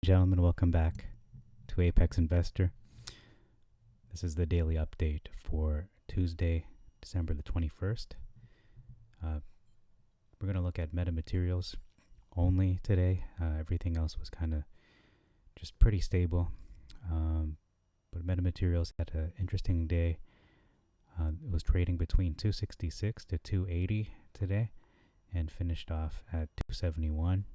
Gentlemen, welcome back to Apex Investor. This is the daily update for Tuesday, December the 21st. We're going to look at metamaterials only today. Everything else was kind of just pretty stable. But metamaterials had an interesting day. It was trading between 266 to 280 today and finished off at 271.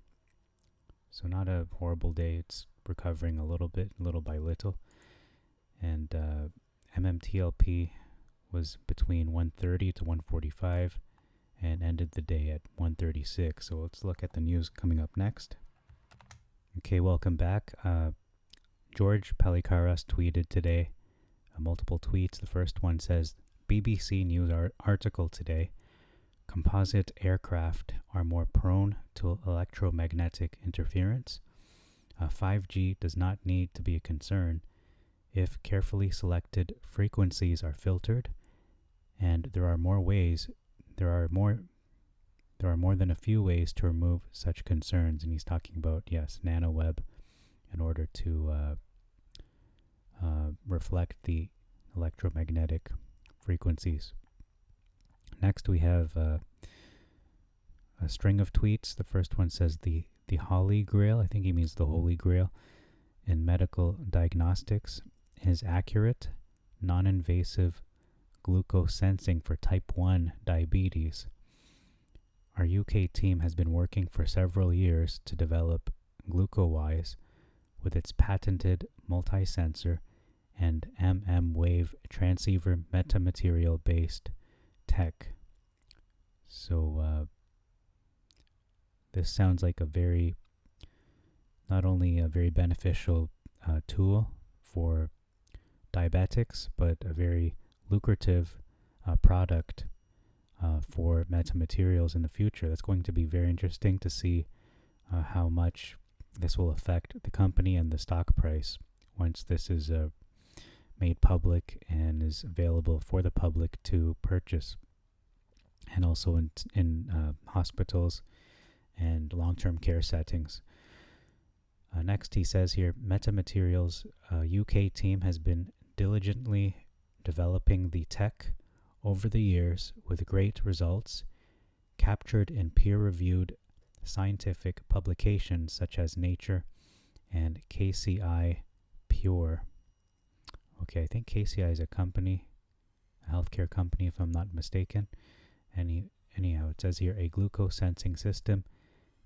So not a horrible day. It's recovering a little bit, little by little. And MMTLP was between 130 to 145 and ended the day at 136. So let's look at the news coming up next. Okay, welcome back. George Palikaras tweeted today, multiple tweets. The first one says, BBC News article today, composite aircraft are more prone to electromagnetic interference. 5G does not need to be a concern if carefully selected frequencies are filtered, and there are more than a few ways to remove such concerns. And he's talking about, nanoweb in order to reflect the electromagnetic frequencies. Next, we have a string of tweets. The first one says the Holy Grail, I think he means the Holy Grail, in medical diagnostics is accurate, non-invasive glucose sensing for type 1 diabetes. Our UK team has been working for several years to develop GlucoWise with its patented multi-sensor and wave transceiver metamaterial-based tech. So this sounds like not only a very beneficial tool for diabetics, but a very lucrative product for metamaterials in the future. That's going to be very interesting to see how much this will affect the company and the stock price once this is made public and is available for the public to purchase, and also in hospitals and long-term care settings. Next, he says here, metamaterials UK team has been diligently developing the tech over the years with great results captured in peer-reviewed scientific publications such as Nature and KCI Pure. Okay, I think KCI is a company, a healthcare company if I'm not mistaken. Anyhow, it says here a glucose sensing system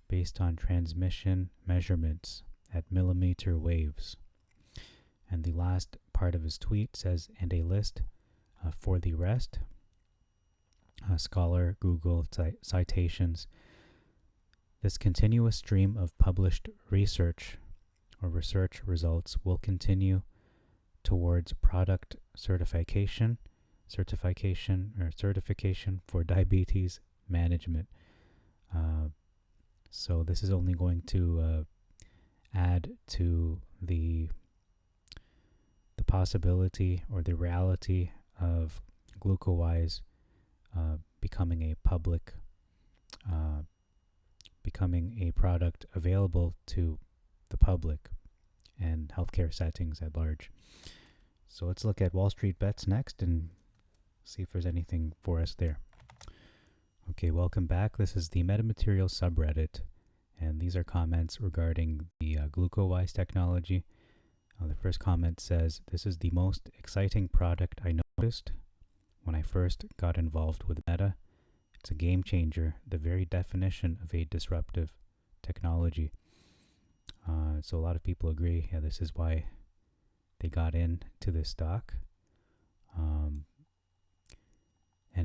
based on transmission measurements at millimeter waves. And the last part of his tweet says, and a list for the rest. Scholar, Google citations. This continuous stream of published research results will continue towards product certification for diabetes management. So this is only going to add to the possibility or the reality of GlucoWise becoming a product available to the public and healthcare settings at large. So let's look at Wall Street Bets next and see if there's anything for us there. Okay, welcome back. This is the Metamaterials subreddit, and these are comments regarding the GlucoWise technology. The first comment says, this is the most exciting product I noticed when I first got involved with Meta. It's a game changer, the very definition of a disruptive technology. So a lot of people agree, this is why they got into this stock. And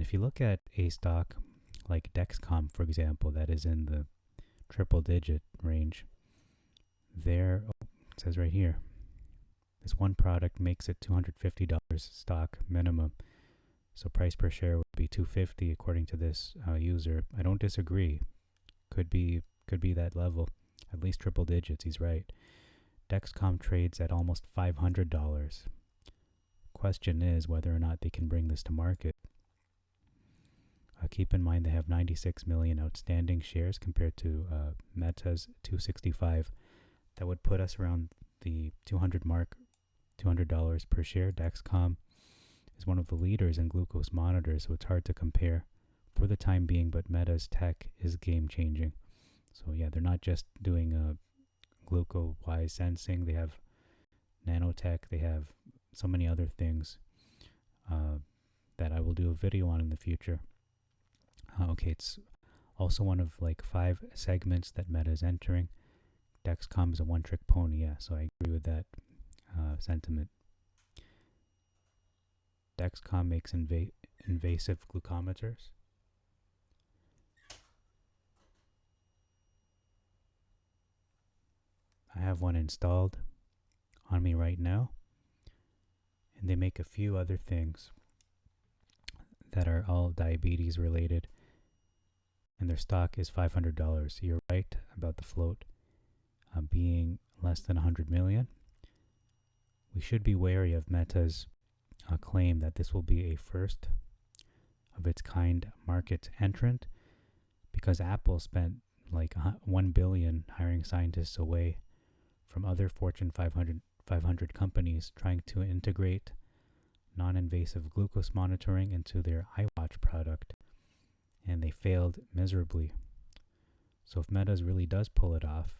if you look at a stock like Dexcom, for example, that is in the triple digit range, it says right here, this one product makes it $250 stock minimum. So price per share would be $250 according to this user. I don't disagree. Could be that level, at least triple digits. He's right. Dexcom trades at almost $500. Question is whether or not they can bring this to market. Keep in mind they have 96 million outstanding shares compared to Meta's 265,000 That would put us around the 200 mark, $200 per share. Dexcom is one of the leaders in glucose monitors, so it's hard to compare for the time being, but Meta's tech is game changing. So yeah, they're not just doing GlucoWise sensing, they have nanotech, they have so many other things that I will do a video on in the future. Okay, it's also one of like 5 segments that Meta is entering. Dexcom is a one-trick pony, yeah, so I agree with that sentiment. Dexcom makes invasive glucometers. I have one installed on me right now, and they make a few other things that are all diabetes related, and their stock is $500. You're right about the float being less than 100 million. We should be wary of Meta's claim that this will be a first of its kind market entrant, because Apple spent like $1 billion hiring scientists away from other Fortune 500 companies trying to integrate non-invasive glucose monitoring into their iWatch product, and they failed miserably. So if Meta really does pull it off,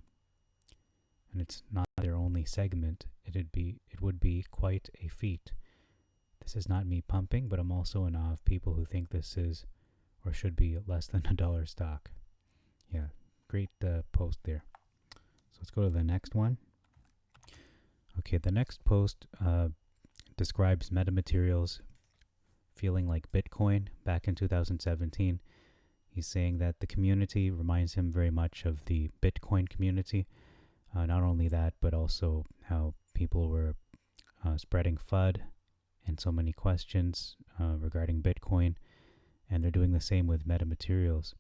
and it's not their only segment, it would be quite a feat. This is not me pumping, but I'm also in awe of people who think this is or should be less than $1 stock. Yeah, great post there. So let's go to the next one. Okay, the next post describes metamaterials feeling like Bitcoin back in 2017. He's saying that the community reminds him very much of the Bitcoin community. Not only that, but also how people were spreading FUD and so many questions regarding Bitcoin, and they're doing the same with metamaterials.